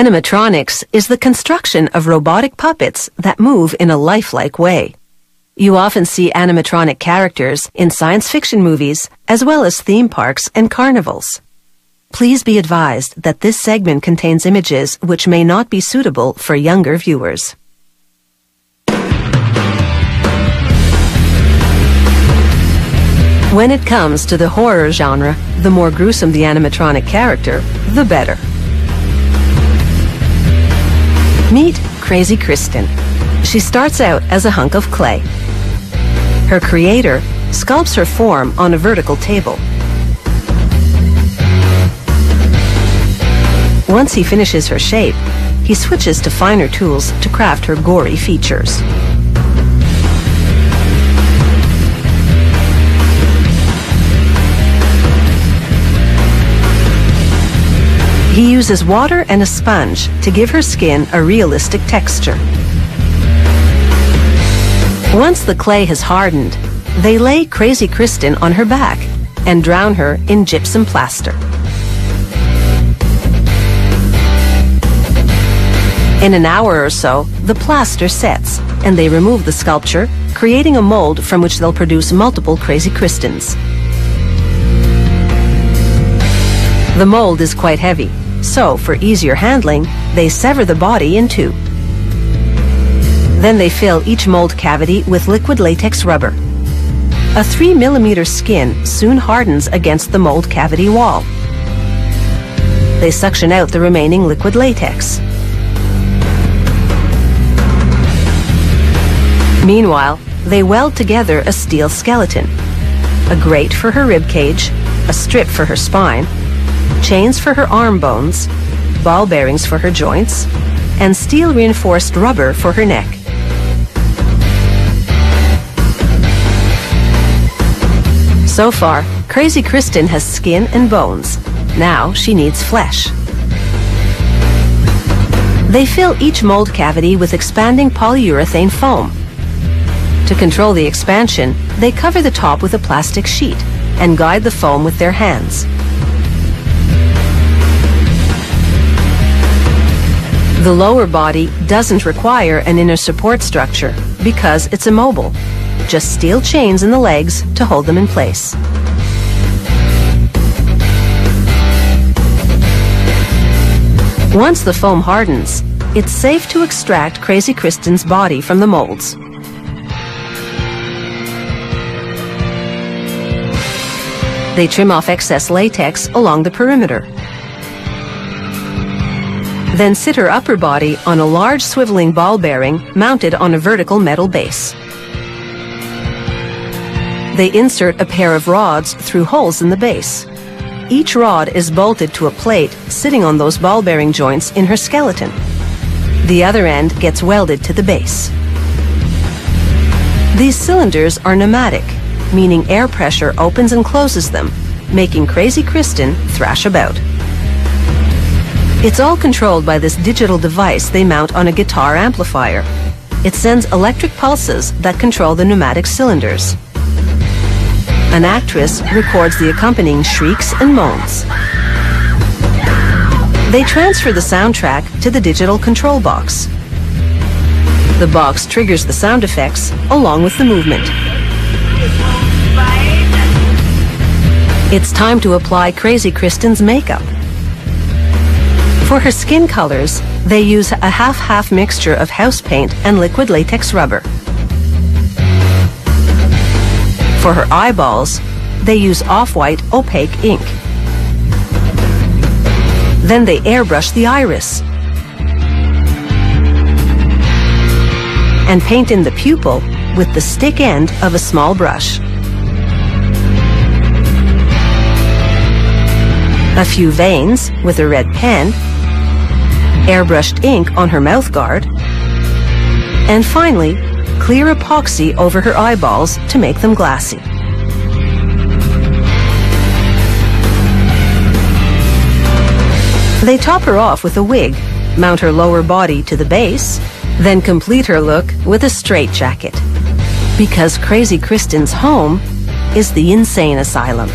Animatronics is the construction of robotic puppets that move in a lifelike way. You often see animatronic characters in science fiction movies, as well as theme parks and carnivals. Please be advised that this segment contains images which may not be suitable for younger viewers. When it comes to the horror genre, the more gruesome the animatronic character, the better. Meet Crazy Kristen. She starts out as a hunk of clay. Her creator sculpts her form on a vertical table. Once he finishes her shape, he switches to finer tools to craft her gory features. He uses water and a sponge to give her skin a realistic texture. Once the clay has hardened, they lay Crazy Kristen on her back and drown her in gypsum plaster. In an hour or so, the plaster sets, and they remove the sculpture, creating a mold from which they'll produce multiple Crazy Kristens. The mold is quite heavy, so for easier handling, they sever the body in two. Then they fill each mold cavity with liquid latex rubber. A 3mm skin soon hardens against the mold cavity wall. They suction out the remaining liquid latex. Meanwhile, they weld together a steel skeleton, a grate for her rib cage, a strip for her spine, chains for her arm bones, ball bearings for her joints, and steel-reinforced rubber for her neck. So far, Crazy Kristen has skin and bones. Now she needs flesh. They fill each mold cavity with expanding polyurethane foam. To control the expansion, they cover the top with a plastic sheet and guide the foam with their hands. The lower body doesn't require an inner support structure because it's immobile. Just steel chains in the legs to hold them in place. Once the foam hardens, it's safe to extract Crazy Kristen's body from the molds. They trim off excess latex along the perimeter. Then sit her upper body on a large swiveling ball bearing mounted on a vertical metal base. They insert a pair of rods through holes in the base. Each rod is bolted to a plate sitting on those ball bearing joints in her skeleton. The other end gets welded to the base. These cylinders are pneumatic, meaning air pressure opens and closes them, making Crazy Kristen thrash about. It's all controlled by this digital device they mount on a guitar amplifier. It sends electric pulses that control the pneumatic cylinders. An actress records the accompanying shrieks and moans. They transfer the soundtrack to the digital control box. The box triggers the sound effects along with the movement. It's time to apply Crazy Kristen's makeup. For her skin colors, they use a half-half mixture of house paint and liquid latex rubber. For her eyeballs, they use off-white opaque ink. Then they airbrush the iris and paint in the pupil with the stick end of a small brush. A few veins with a red pen, airbrushed ink on her mouth guard, and finally, clear epoxy over her eyeballs to make them glassy. They top her off with a wig, mount her lower body to the base, then complete her look with a straitjacket. Because Crazy Kristen's home is the insane asylum.